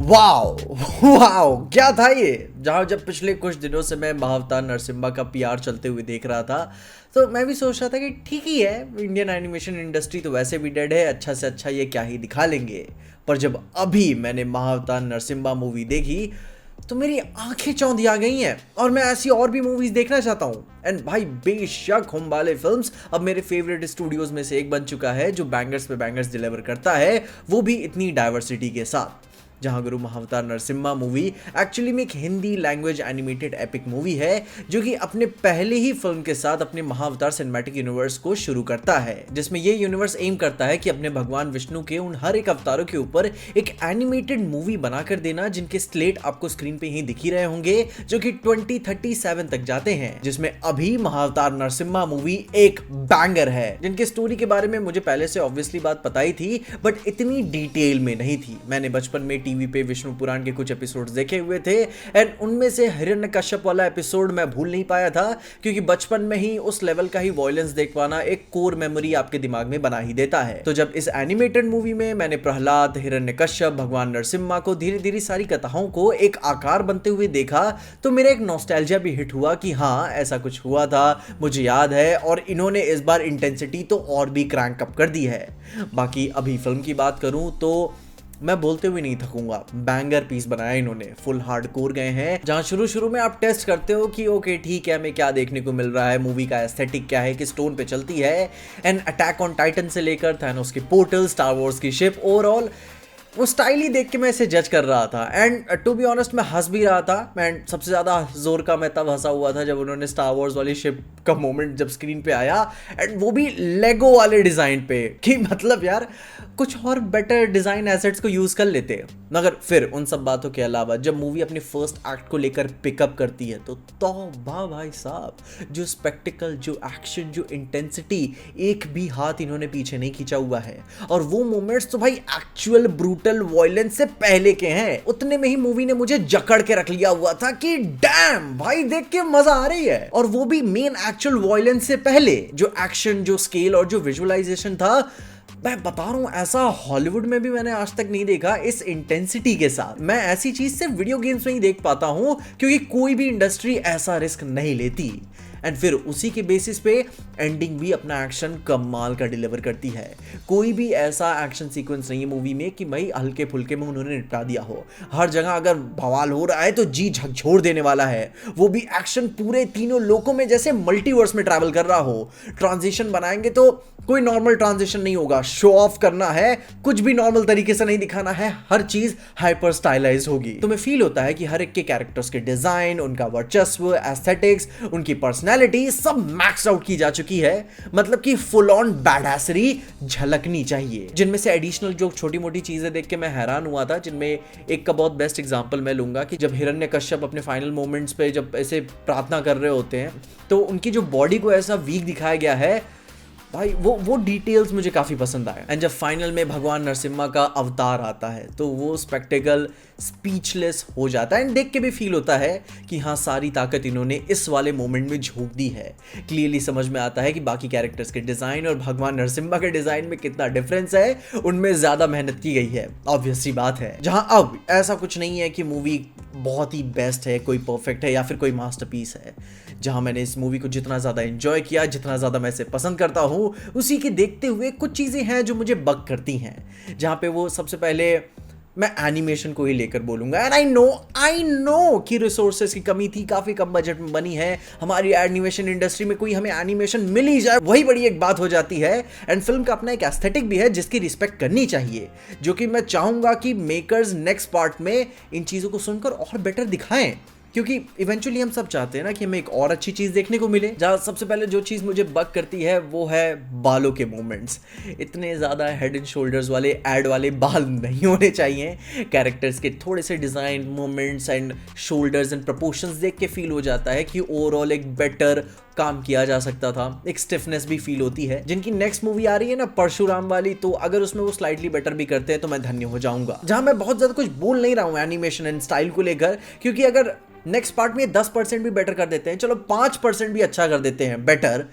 Wow wow क्या था ये। जहाँ जब पिछले कुछ दिनों से मैं महाअवतार नरसिम्हा का पीआर चलते हुए देख रहा था तो मैं भी सोच रहा था कि ठीक ही है, इंडियन एनिमेशन इंडस्ट्री तो वैसे भी डेड है, अच्छा से अच्छा ये क्या ही दिखा लेंगे। पर जब अभी मैंने महाअवतार नरसिम्हा मूवी देखी तो मेरी आंखें चौंधी आ गई हैं और मैं ऐसी और भी मूवीज देखना चाहता हूँ। एंड भाई बेशक हुम्बाले फिल्म्स अब मेरे फेवरेट स्टूडियोज में से एक बन चुका है जो बैंगर्स पे बैंगर्स डिलीवर करता है, वो भी इतनी डाइवर्सिटी के साथ। जहां गुरु महाअवतार नरसिम्हा मूवी एक्चुअली में एक Hindi language animated epic movie है जो कि अपने पहले ही फिल्म के साथ अपने महाअवतार सिनेमैटिक यूनिवर्स को शुरू करता है, जिसमें ये यूनिवर्स एम करता है कि अपने भगवान विष्णु के उन हर एक अवतारों के ऊपर एक एनिमेटेड मूवी बनाकर देना, जिनके स्लेट आपको स्क्रीन पे ही दिख ही रहे होंगे, जो कि 2037 तक जाते हैं, जिसमें अभी महाअवतार नरसिम्हा मूवी एक बैंगर है। जिनके स्टोरी के बारे में मुझे पहले से ऑब्वियसली बात पता ही थी बट इतनी डिटेल में नहीं थी। मैंने बचपन में टीवी पे विष्णु पुराण के कुछ एपिसोड्स देखे हुए थे एंड उनमें से हिरण्यकश्यप वाला एपिसोड मैं भूल नहीं पाया था, क्योंकि बचपन में ही उस लेवल का ही वॉयलेंस देख पाना एक कोर मेमोरी आपके दिमाग में बना ही देता है। तो जब इस एनिमेटेड मूवी में मैंने प्रहलाद, हिरण्यकश्यप, भगवान नरसिम्हा को धीरे धीरे सारी कथाओं को एक आकार बनते हुए देखा तो मेरा एक नॉस्टैल्जिया भी हिट हुआ कि हाँ ऐसा कुछ हुआ था, मुझे याद है, और इन्होंने इस बार इंटेंसिटी तो और भी क्रैंक अप कर दी है। बाकी अभी फिल्म की बात करूं तो मैं बोलते हुए नहीं थकूंगा, बैंगर पीस बनाया इन्होंने, फुल हार्डकोर गए हैं। जहां शुरू शुरू में आप टेस्ट करते हो कि ओके ठीक है हमें क्या देखने को मिल रहा है, मूवी का एस्थेटिक क्या है, किस टोन पे चलती है, एंड अटैक ऑन टाइटन से लेकर थैनोस की पोर्टल, स्टार वॉर्स की शिप, ओवरऑल वो स्टाइल ही देख के मैं इसे जज कर रहा था। एंड टू बी ऑनेस्ट मैं हंस भी रहा था। एंड सबसे ज़्यादा जोर का मैं तब हंसा हुआ था जब उन्होंने स्टार वॉर्स वाली शिप का मोमेंट जब स्क्रीन पे आया, एंड वो भी लेगो वाले डिज़ाइन पे, कि मतलब यार कुछ और बेटर डिज़ाइन एसेट्स को यूज़ कर लेते। मगर फिर उन सब बातों के अलावा जब मूवी अपने फर्स्ट एक्ट को लेकर पिकअप करती है तो तौबा भाई साहब, जो स्पेक्टिकल, जो एक्शन, जो इंटेंसिटी, एक भी हाथ इन्होंने पीछे नहीं खींचा हुआ है। और वो मोमेंट्स तो भाई एक्चुअल ब्रूटल वायलेंस से पहले के हैं। उतने में ही मूवी ने मुझे जकड़ के रख लिया हुआ था कि डैम भाई देख के मजा आ रही है, और वो भी मेन एक्चुअल वायलेंस से पहले। जो एक्शन, जो स्केल और जो विजुअलाइजेशन था, मैं बता रहा हूं ऐसा हॉलीवुड में भी मैंने आज तक नहीं देखा इस इंटेंसिटी के साथ। मैं ऐसी चीज सिर्फ वीडियो गेम्स में ही देख पाता हूं, क्योंकि कोई भी इंडस्ट्री ऐसा रिस्क नहीं लेती। एंड फिर उसी के बेसिस पे एंडिंग भी अपना एक्शन कमाल का डिलीवर करती है। कोई भी ऐसा एक्शन सीक्वेंस नहीं है मूवी में कि भाई हल्के फुल्के में उन्होंने निपटा दिया हो। हर जगह अगर बवाल हो रहा है तो जी झकझोर देने वाला है। वो भी एक्शन पूरे तीनों लोकों में जैसे मल्टीवर्स में ट्रैवल कर रहा हो। ट्रांजिशन बनाएंगे तो कोई नॉर्मल ट्रांजिशन नहीं होगा, शो ऑफ करना है, कुछ भी नॉर्मल तरीके से नहीं दिखाना है, हर चीज हाइपर स्टाइलाइज होगी। तुम्हें फील होता है कि हर एक के कैरेक्टर्स के डिजाइन, उनका वर्चस्व, एस्थेटिक्स, उनकी पर्सनैलिटी सब मैक्स आउट की जा चुकी है। मतलब कि फुल ऑन बैडैसरी झलकनी चाहिए। जिनमें से एडिशनल जो छोटी मोटी चीजें देख के मैं हैरान हुआ था, जिनमें एक का बहुत बेस्ट एग्जांपल मैं लूंगा कि जब हिरण्यकश्यप अपने फाइनल मोमेंट्स पे जब ऐसे प्रार्थना कर रहे होते हैं तो उनकी जो बॉडी को ऐसा वीक दिखाया गया है, भाई वो डिटेल्स मुझे काफ़ी पसंद आए। एंड जब फाइनल में भगवान नरसिम्हा का अवतार आता है तो वो स्पेक्टेकल स्पीचलेस हो जाता है। एंड देख के भी फील होता है कि हाँ सारी ताकत इन्होंने इस वाले मोमेंट में झोंक दी है। क्लियरली समझ में आता है कि बाकी कैरेक्टर्स के डिज़ाइन और भगवान नरसिम्हा के डिज़ाइन में कितना डिफरेंस है, उनमें ज़्यादा मेहनत की गई है, ऑब्वियस सी बात है। जहाँ अब ऐसा कुछ नहीं है कि मूवी बहुत ही बेस्ट है, कोई परफेक्ट है या फिर कोई मास्टरपीस है। जहाँ मैंने इस मूवी को जितना ज़्यादा एंजॉय किया, जितना ज़्यादा मैं इसे पसंद करता हूँ, उसी के देखते हुए कुछ चीज़ें हैं जो मुझे बग करती हैं। जहाँ पे वो सबसे पहले मैं एनिमेशन को ही लेकर बोलूँगा। एंड आई नो कि रिसोर्सेज की कमी थी, काफ़ी कम बजट में बनी है। हमारी एनिमेशन इंडस्ट्री में कोई हमें एनिमेशन मिल ही जाए वही बड़ी एक बात हो जाती है। एंड फिल्म का अपना एक एस्थेटिक भी है जिसकी रिस्पेक्ट करनी चाहिए, जो कि मैं चाहूँगा कि मेकर्स नेक्स्ट पार्ट में इन चीज़ों को सुनकर और बेटर दिखाएं, क्योंकि इवेंचुअली हम सब चाहते हैं ना कि हमें एक और अच्छी चीज़ देखने को मिले। जहाँ सबसे पहले जो चीज़ मुझे बग करती है वो है बालों के मोमेंट्स। इतने ज़्यादा हेड एंड शोल्डर्स वाले एड वाले बाल नहीं होने चाहिए। कैरेक्टर्स के थोड़े से design, moments and shoulders and proportions देख के फील हो जाता है कि ओवरऑल एक बेटर काम किया जा सकता था। एक स्टिफनेस भी फील होती है। जिनकी नेक्स्ट मूवी आ रही है ना परशुराम वाली, तो अगर उसमें वो स्लाइटली बेटर भी करते हैं तो मैं धन्य हो जाऊंगा। जहां मैं बहुत ज़्यादा कुछ बोल नहीं रहा हूँ एनिमेशन एंड स्टाइल को लेकर, क्योंकि अगर नेक्स्ट पार्ट में 10% भी बेटर कर देते हैं, चलो 5% भी अच्छा कर देते हैं बेटर,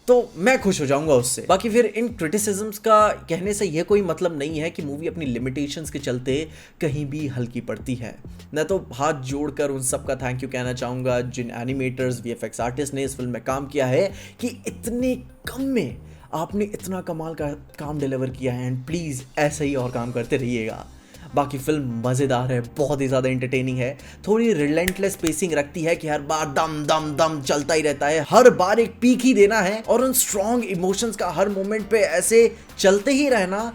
तो मैं खुश हो जाऊंगा उससे। बाकी फिर इन क्रिटिसिज्म्स का कहने से यह कोई मतलब नहीं है कि मूवी अपनी लिमिटेशंस के चलते कहीं भी हल्की पड़ती है। मैं तो हाथ जोड़कर उन सब का थैंक यू कहना चाहूँगा जिन एनिमेटर्स वीएफएक्स आर्टिस्ट ने इस फिल्म में काम किया है कि इतने कम में आपने इतना कमाल का काम डिलीवर किया है, एंड प्लीज़ ऐसे ही और काम करते रहिएगा। बाकी फिल्म मज़ेदार है, बहुत ही ज़्यादा एंटरटेनिंग है, थोड़ी रिलेंटलेस पेसिंग रखती है कि हर बार दम दम दम चलता ही रहता है, हर बार एक पीक ही देना है और उन स्ट्रॉन्ग इमोशंस का हर मोमेंट पे ऐसे चलते ही रहना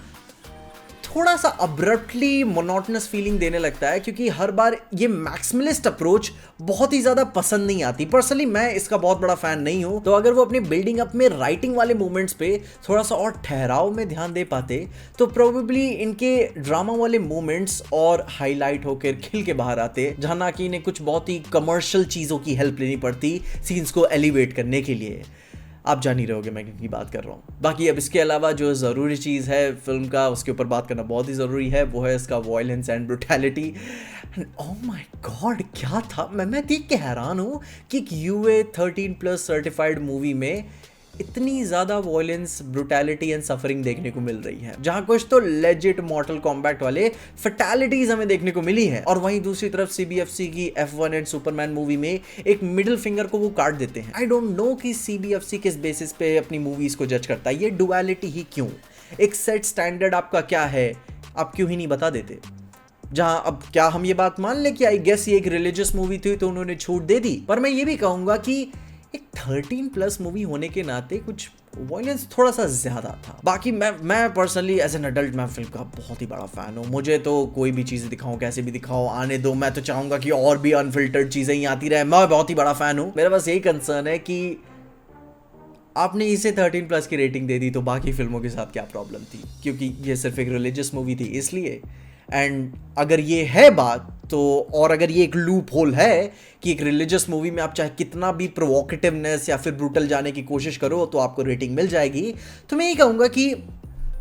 थोड़ा सा अब्रप्टली मोनोटनस फीलिंग देने लगता है, क्योंकि हर बार ये मैक्सिमलिस्ट अप्रोच बहुत ही ज़्यादा पसंद नहीं आती। पर्सनली मैं इसका बहुत बड़ा फैन नहीं हूँ। तो अगर वो अपनी बिल्डिंग अप में राइटिंग वाले मोमेंट्स पे थोड़ा सा और ठहराव में ध्यान दे पाते तो प्रोबेबली इनके ड्रामा वाले मोमेंट्स और हाईलाइट होकर खिल के बाहर आते, जहाँ ना कि इन्हें कुछ बहुत ही कमर्शियल चीज़ों की हेल्प लेनी पड़ती सीन्स को एलिवेट करने के लिए। आप जान ही रहोगे मैं किनकी बात कर रहा हूँ। बाकी अब इसके अलावा जो ज़रूरी चीज़ है फिल्म का, उसके ऊपर बात करना बहुत ही ज़रूरी है, वो है इसका violence and brutality. Oh my God, क्या था, मैं देख के हैरान हूँ कि एक UA 13+ सर्टिफाइड मूवी में इतनी ज़्यादा वॉयलेंस, ब्रुटैलिटी एंड सफरिंग देखने को मिल रही है, जहाँ कुछ तो लेजिट मॉर्टल कॉम्बैट वाले फैटालिटीज हमें देखने को मिली है, और वहीं दूसरी तरफ CBFC की F1 एंड सुपरमैन मूवी में एक मिडिल फिंगर को वो काट देते हैं। आई डोंट नो कि CBFC किस बेसिस पे अपनी मूवीज को जज करता है, ये डुअलिटी ही क्यों, एक सेट स्टैंडर्ड आपका क्या है, आप क्यों ही नहीं बता देते। जहां अब क्या हम ये बात मान ले कि आई गेस ये एक रिलीजियस मूवी थी तो उन्होंने छूट दे दी, पर मैं ये भी कहूंगा कि एक 13+ मूवी होने के नाते कुछ वॉयलेंस थोड़ा सा ज्यादा था। बाकी मैं पर्सनली एज एन अडल्ट मैं फिल्म का बहुत ही बड़ा फैन हूँ। मुझे तो कोई भी चीज़ें दिखाओ, कैसे भी दिखाओ, आने दो। मैं तो चाहूंगा कि और भी अनफिल्टर्ड चीज़ें ही आती रहे। मैं बहुत ही बड़ा फैन हूँ। मेरा बस यही कंसर्न है कि आपने इसे 13+ की रेटिंग दे दी तो बाकी फिल्मों के साथ क्या प्रॉब्लम थी, क्योंकि ये सिर्फ एक रिलीजियस मूवी थी इसलिए। एंड अगर ये है बात तो, और अगर ये एक लूप होल है कि एक रिलीजियस मूवी में आप चाहे कितना भी प्रोवोकेटिवनेस या फिर ब्रूटल जाने की कोशिश करो तो आपको रेटिंग मिल जाएगी, तो मैं ये कहूँगा कि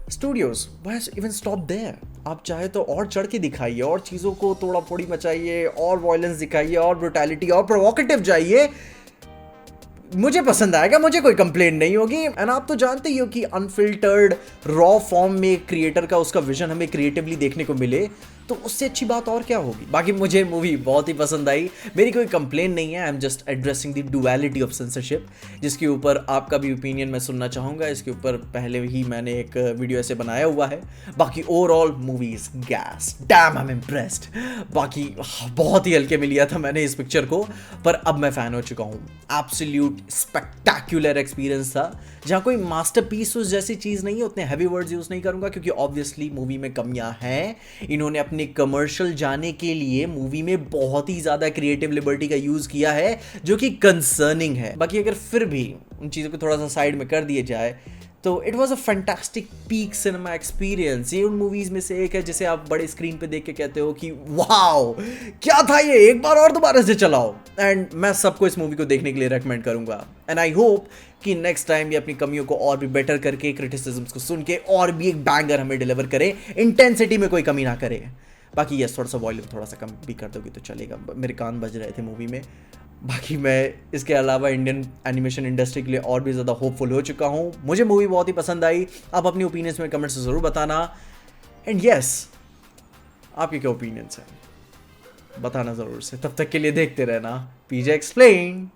स्टूडियोज बस इवन स्टॉप देयर। आप चाहे तो और चढ़ के दिखाइए, और चीज़ों को तोड़ा फोड़ी मचाइए, और वॉयलेंस दिखाइए, और ब्रुटैलिटी और प्रोवोकेटिव जाइए, मुझे पसंद आएगा, मुझे कोई कंप्लेन नहीं होगी। एंड आप तो जानते ही हो कि अनफिल्टर्ड रॉ फॉर्म में क्रिएटर का उसका विजन हमें क्रिएटिवली देखने को मिले तो उससे अच्छी बात और क्या होगी। बाकी मुझे मूवी बहुत ही पसंद आई, मेरी कोई कंप्लेन नहीं है। I am just addressing the duality of censorship, जिसके ऊपर आपका भी ओपिनियन मैं सुनना चाहूँगा। इसके ऊपर पहले ही मैंने एक वीडियो ऐसे बनाया हुआ है। बाकी overall movie is gas, dam I am impressed. बाकी बहुत ही हल्के में लिया था मैंने इस पिक्चर को, पर अब मैं फ़ैन हो चुका हूँ। एब्सोल्यूट स्पेक्टैक्युलर एक्सपीरियंस था, जहाँ कोई मास्टरपीस उस जैसी चीज़ नहीं है। उतने हैवी वर्ड्स यूज़ नहीं करूँगा क्योंकि ऑब्वियसली मूवी में कमियाँ हैं। इन्होंने अपने कमर्शियल जाने के लिए मूवी में बहुत ही ज़्यादा क्रिएटिव लिबर्टी का यूज़ किया है, जो कि कंसर्निंग है। बाकी अगर फिर भी उन चीज़ों को थोड़ा सा साइड में कर दिया जाए तो it was a fantastic peak cinema experience. ये उन मूवीज़ में से एक है जिसे आप बड़े स्क्रीन पे देख के कहते हो कि वाओ क्या था ये, एक बार और दोबारा से चलाओ। एंड मैं सबको इस मूवी को देखने के लिए रेकमेंड करूंगा। एंड आई होप कि नेक्स्ट टाइम ये अपनी कमियों को और भी बेटर करके, क्रिटिसिज्म्स को सुन के और भी एक बैंगर हमें डिलीवर करे, इंटेंसिटी में कोई कमी ना करे। बाकी यस, थोड़ा सा वॉल्यूम थोड़ा सा कम भी कर दोगे तो चलेगा, मेरे कान बज रहे थे मूवी में। बाकी मैं इसके अलावा इंडियन एनिमेशन इंडस्ट्री के लिए और भी ज़्यादा होपफुल हो चुका हूँ। मुझे मूवी बहुत ही पसंद आई। आप अपनी ओपिनियंस में कमेंट्स से ज़रूर बताना। एंड यस, आपके क्या ओपिनियंस हैं बताना ज़रूर से। तब तक के लिए देखते रहना पीजे एक्सप्लेन।